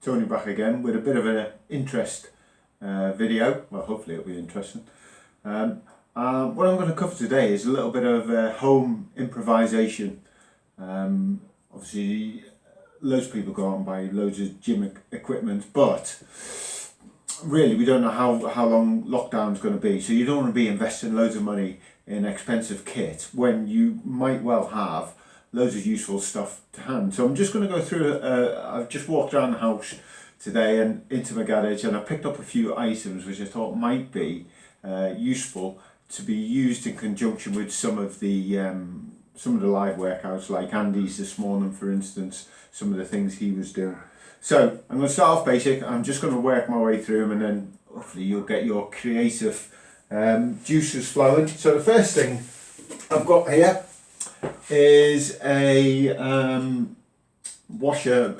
Tony back again with a bit of an interest video. Well, hopefully it'll be interesting. What I'm going to cover today is a little bit of home improvisation. Obviously loads of people go out and buy loads of gym equipment, but really we don't know how long lockdown's going to be, so you don't want to be investing loads of money in expensive kit when you might well have loads of useful stuff to hand. So I'm just going to go through, I've just walked around the house today and into my garage, and I picked up a few items which I thought might be useful to be used in conjunction with some of the live workouts, like Andy's this morning for instance, some of the things he was doing. So I'm going to start off basic. I'm just going to work my way through them, and then hopefully you'll get your creative juices flowing. So the first thing I've got here is a washer,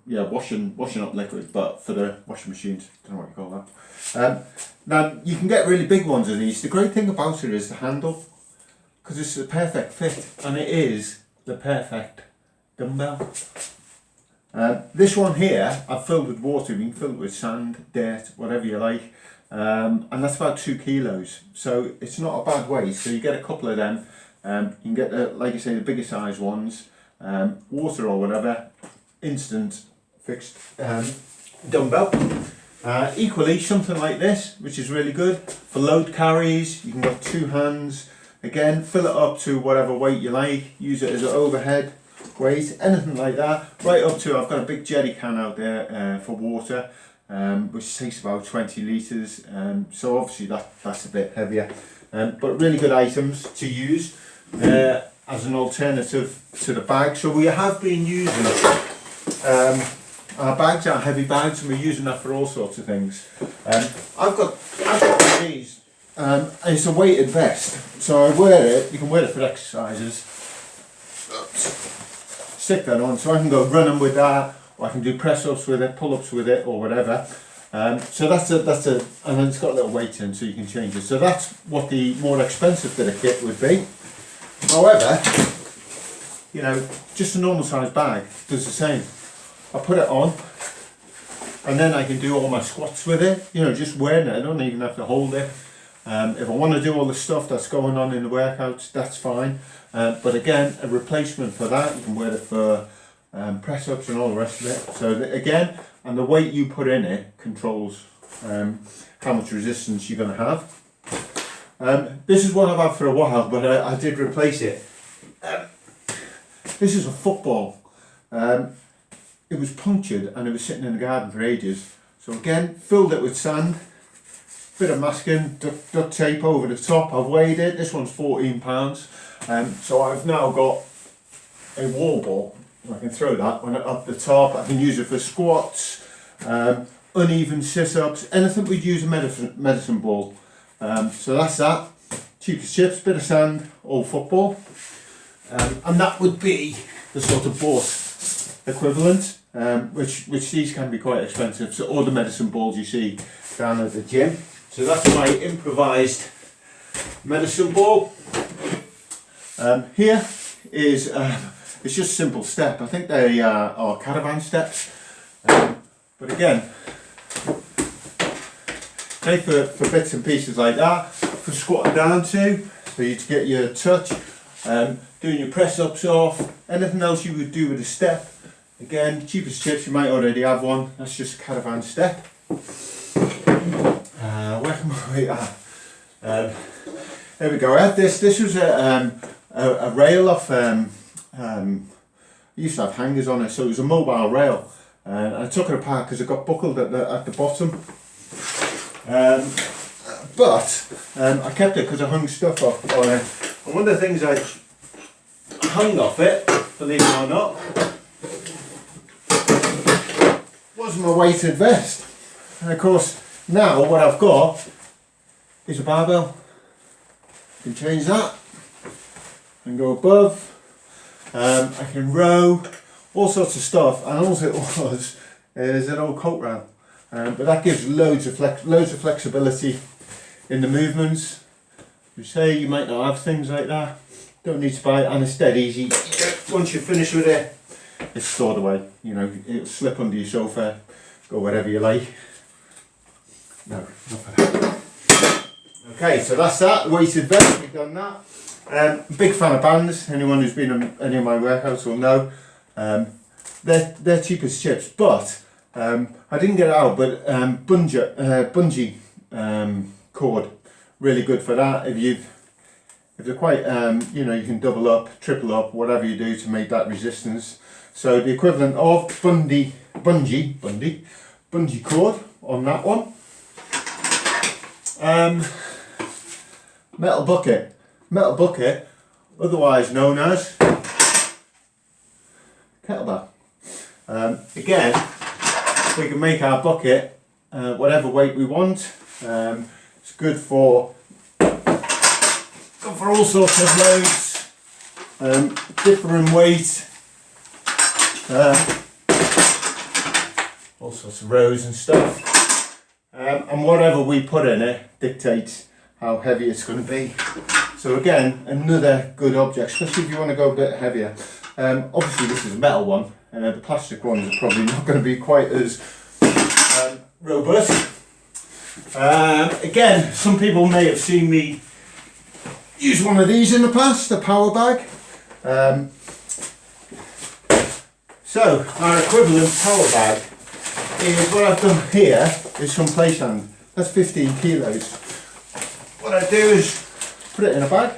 washing up liquid, but for the washing machines. I don't know what you call that. Now you can get really big ones of these. The great thing about it is the handle, because it's the perfect fit, and it is the perfect dumbbell. This one here I've filled with water. You can fill it with sand, dirt, whatever you like, and that's about 2 kilos. So it's not a bad weight. So you get a couple of them. You can get the, like I say, the bigger size ones, water or whatever, instant fixed dumbbell. Equally something like this, which is really good for load carries. You can get 2 hands. Again, fill it up to whatever weight you like. Use it as an overhead weight, anything like that. Right up to, I've got a big jerry can out there for water, which takes about 20 litres. So obviously that's a bit heavier, but really good items to use as an alternative to the bag. So we have been using our bags, our heavy bags, and we're using that for all sorts of things. I've got one of these. It's a weighted vest, so I wear it. You can wear it for exercises. Stick that on, so I can go running with that, or I can do press-ups with it, pull-ups with it, or whatever. So that's a, and then it's got a little weight in, so you can change it. So that's what the more expensive bit of kit would be. However, you know, just a normal size bag does the same. I put it on, and then I can do all my squats with it. You know, just wearing it. I don't even have to hold it. If I want to do all the stuff that's going on in the workouts, that's fine. But again, a replacement for that, you can wear it for press-ups and all the rest of it. So again, and the weight you put in it controls how much resistance you're going to have. This is what I've had for a while, but I did replace it. This is a football. It was punctured and it was sitting in the garden for ages. So again, filled it with sand, bit of masking, duct tape over the top. I've weighed it. This one's 14 pounds. So I've now got a wall ball. I can throw that one up the top. I can use it for squats, uneven sit-ups, anything we'd use a medicine ball. So that's that. Cheap as chips, bit of sand, all football. And that would be the sort of board equivalent, which these can be quite expensive. So all the medicine balls you see down at the gym. So that's my improvised medicine ball. Here is, it's just a simple step. I think they are caravan steps. But again, okay, for bits and pieces like that, for squatting down to, so you to get your touch, doing your press ups off, anything else you would do with a step. Again, cheap as chips, you might already have one. That's just a caravan step. Where can we? There we go. I had this. This was a rail off. I used to have hangers on it, so it was a mobile rail. I took it apart because it got buckled at the bottom. But I kept it because I hung stuff off on it. And one of the things I hung off it, believe it or not, was my weighted vest. And of course, now what I've got is a barbell. I can change that and go above. I can row, all sorts of stuff, and all it was is an old coat rail. But that gives loads of flexibility in the movements. You say you might not have things like that. Don't need to buy it, and it's dead easy. Once you finish with it, it's stored away. You know, it'll slip under your sofa, go wherever you like. No, not for that. Okay, so that's that, weighted vest, we've done that. Big fan of bands. Anyone who's been in any of my warehouse will know. They're cheap as chips, but I didn't get it out, but bungee cord, really good for that. If they're quite, you know, you can double up, triple up, whatever you do to make that resistance. So the equivalent of bungee cord on that one. Metal bucket, otherwise known as kettlebell. Again, we can make our bucket whatever weight we want. It's good for all sorts of loads, differing weight, all sorts of rows and stuff. And whatever we put in it dictates how heavy it's going to be. So again, another good object, especially if you want to go a bit heavier. Obviously this is a metal one, and the plastic ones are probably not going to be quite as robust. Again, some people may have seen me use one of these in the past, a power bag. So our equivalent power bag is, what I've done here is some play sand. That's 15 kilos. What I do is put it in a bag,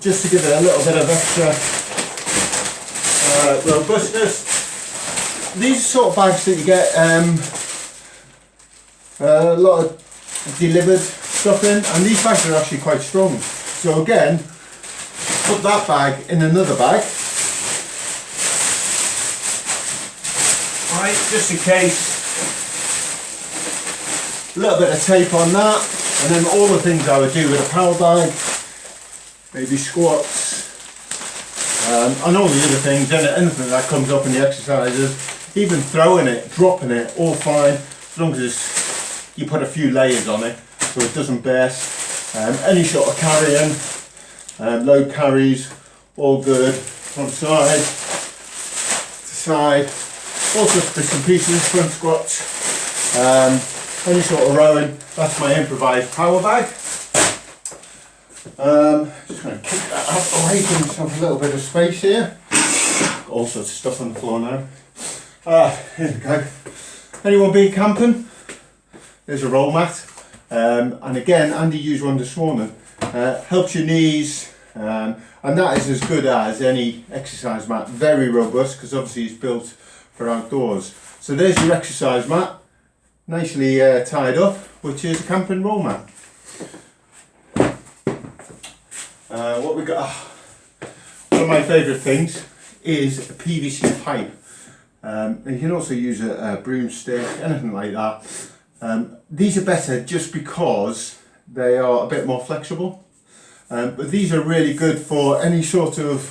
just to give it a little bit of extra robustness. These sort of bags that you get a lot of delivered stuff in, and these bags are actually quite strong. So again, put that bag in another bag, right, just in case. A little bit of tape on that, and then all the things I would do with a power bag, maybe squats, and all the other things, anything that comes up in the exercises, even throwing it, dropping it, all fine, as long as you put a few layers on it so it doesn't burst. Any sort of carrying, load carries, all good, from side to side, all sorts of bits and pieces, front squats, any sort of rowing. That's my improvised power bag. Just going to kick that out away, give myself a little bit of space here. Got all sorts of stuff on the floor now. Here we go. Anyone been camping? There's a roll mat. And again, Andy used one this morning. Helps your knees, and that is as good as any exercise mat. Very robust, because obviously it's built for outdoors. So there's your exercise mat, nicely tied up, which is a camping roll mat. What we got? One of my favourite things is a PVC pipe. And you can also use a broomstick, anything like that. These are better just because they are a bit more flexible. But these are really good for any sort of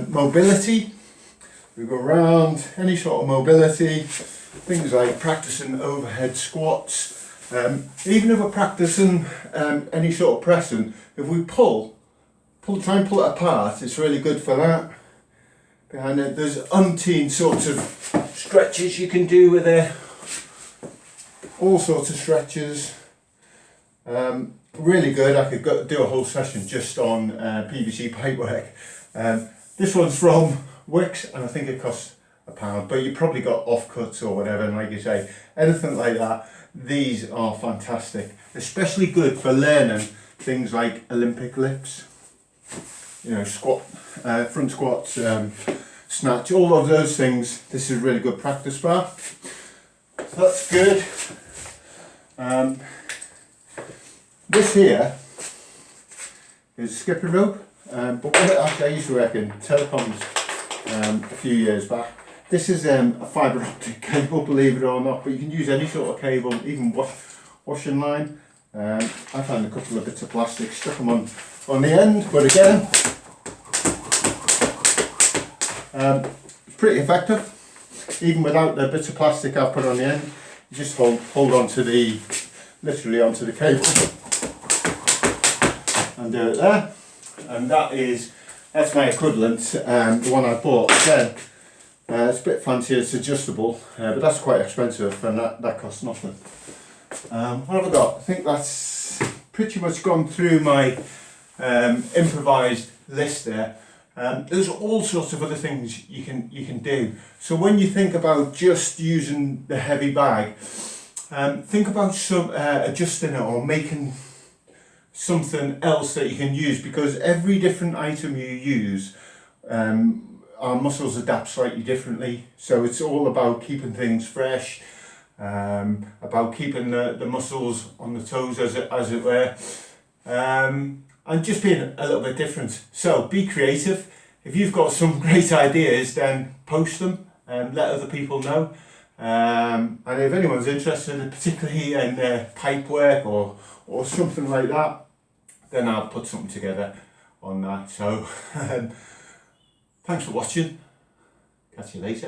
mobility. We go around, any sort of mobility, things like practicing overhead squats. Even if we're practicing any sort of pressing, if we try and pull it apart, it's really good for that. Behind it, there's umpteen sorts of stretches you can do with it. All sorts of stretches. Really good. I could do a whole session just on PVC pipework. This one's from Wix, and I think it costs £1, but you probably got offcuts or whatever, and like you say, anything like that, these are fantastic. Especially good for learning things like Olympic lifts, you know, squat, front squats, snatch, all of those things. This is a really good practice bar. So that's good. This here is a skipping rope, but what actually I used to work in telecoms a few years back. This is a fibre optic cable, believe it or not, but you can use any sort of cable, even washing line. I found a couple of bits of plastic, stuck them on the end, but again, pretty effective. Even without the bits of plastic I've put on the end, you just hold onto the, literally onto the cable and do it there. And that is That's my equivalent, the one I bought. Again, it's a bit fancier, it's adjustable, but that's quite expensive and that costs nothing. What have I got? I think that's pretty much gone through my improvised list there. There's all sorts of other things you can do. So when you think about just using the heavy bag, think about adjusting it or making something else that you can use, because every different item you use, our muscles adapt slightly differently. So it's all about keeping things fresh, about keeping the muscles on the toes as it were, and just being a little bit different. So be creative. If you've got some great ideas, then post them and let other people know. And if anyone's interested, particularly in pipe work or something like that, then I'll put something together on that. So thanks for watching. Catch you later.